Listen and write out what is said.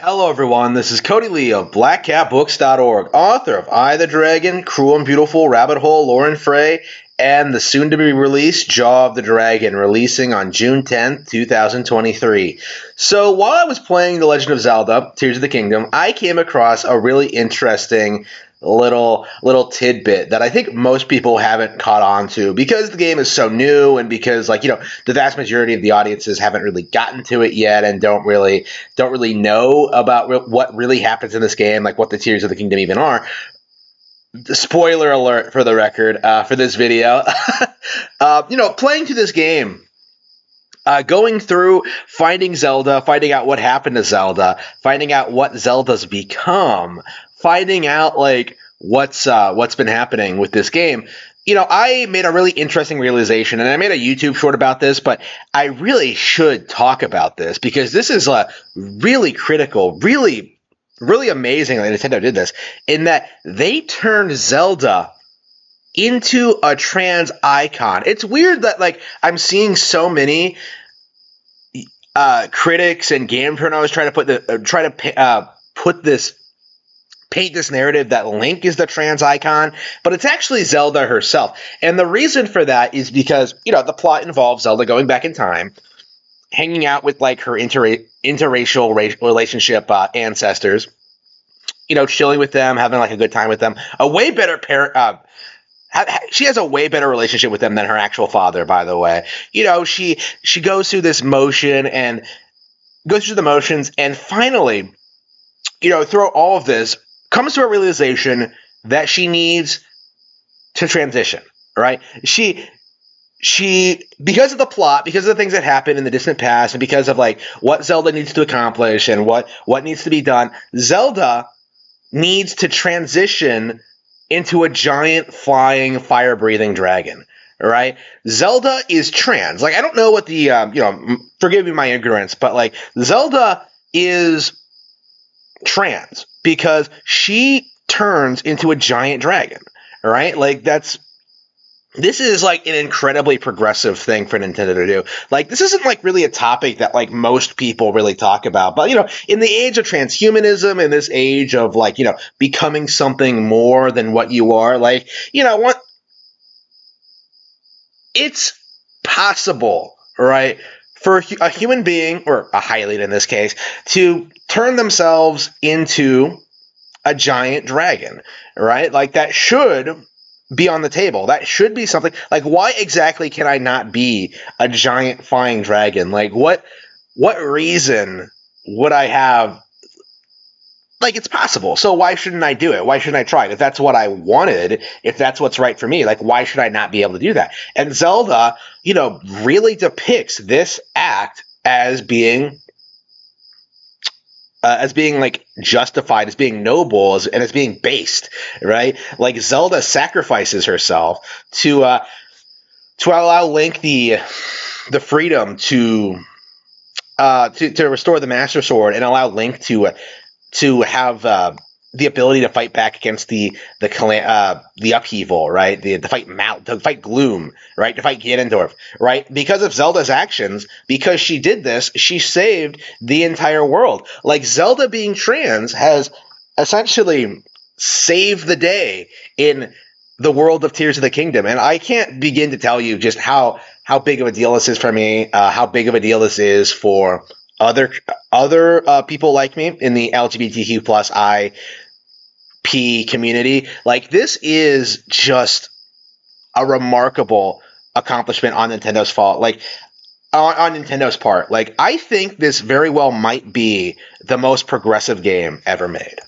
Hello, everyone. This is Cody Lee of BlackCatBooks.org, author of I the Dragon, Cruel and Beautiful, Rabbit Hole, Lauren Frey, and the soon-to-be-released Jaw of the Dragon, releasing on June 10th, 2023. So while I was playing The Legend of Zelda, Tears of the Kingdom, I came across a really interesting little tidbit that I think most people haven't caught on to because the game is so new and because the vast majority of the audiences haven't really gotten to it yet and don't really know about what really happens in this game, like what the Tears of the Kingdom even are. Spoiler alert for the record for this video. Playing through this game, going through finding Zelda, finding out what happened to Zelda, finding out what Zelda's become, finding out what's been happening with this game. I made a really interesting realization, and I made a YouTube short about this, but I really should talk about this because this is really critical, really, really amazing that Nintendo did this, in that they turned Zelda into a trans icon. It's weird that I'm seeing so many critics and game journalists try to paint this narrative that Link is the trans icon, but it's actually Zelda herself. And the reason for that is because the plot involves Zelda going back in time, hanging out with her interracial relationship ancestors, chilling with them, having a good time with them. A way better she has a way better relationship with them than her actual father, by the way. She goes through this motion and goes through the motions, and finally, through all of this, comes to a realization that she needs to transition, right? She because of the plot, because of the things that happened in the distant past, and because of what Zelda needs to accomplish and what needs to be done, Zelda needs to transition into a giant flying fire-breathing dragon, right? Zelda is trans. I don't know what the forgive me my ignorance, but Zelda is trans because she turns into a giant dragon, right? This is an incredibly progressive thing for Nintendo to do. This isn't really a topic that most people really talk about. But in the age of transhumanism, in this age of becoming something more than what you are, it's possible, right, for a human being, or a hylian in this case, to turn themselves into a giant dragon, right? That should be on the table. That should be something. Why exactly can I not be a giant flying dragon? What reason would I have? It's possible. So why shouldn't I do it? Why shouldn't I try it? If that's what I wanted, if that's what's right for me, why should I not be able to do that? And Zelda, really depicts this act as being justified, as being noble, and as being based, right? Zelda sacrifices herself to allow Link the freedom to restore the Master Sword and allow Link to have the ability to fight back against the upheaval, right? To fight Gloom, right? To fight Ganondorf, right? Because of Zelda's actions, because she did this, she saved the entire world. Zelda being trans has essentially saved the day in the world of Tears of the Kingdom, and I can't begin to tell you just how big of a deal this is for me, how big of a deal this is for other people like me in the LGBTQ plus IP community. This is just a remarkable accomplishment on Nintendo's fault. On Nintendo's part. I think this very well might be the most progressive game ever made.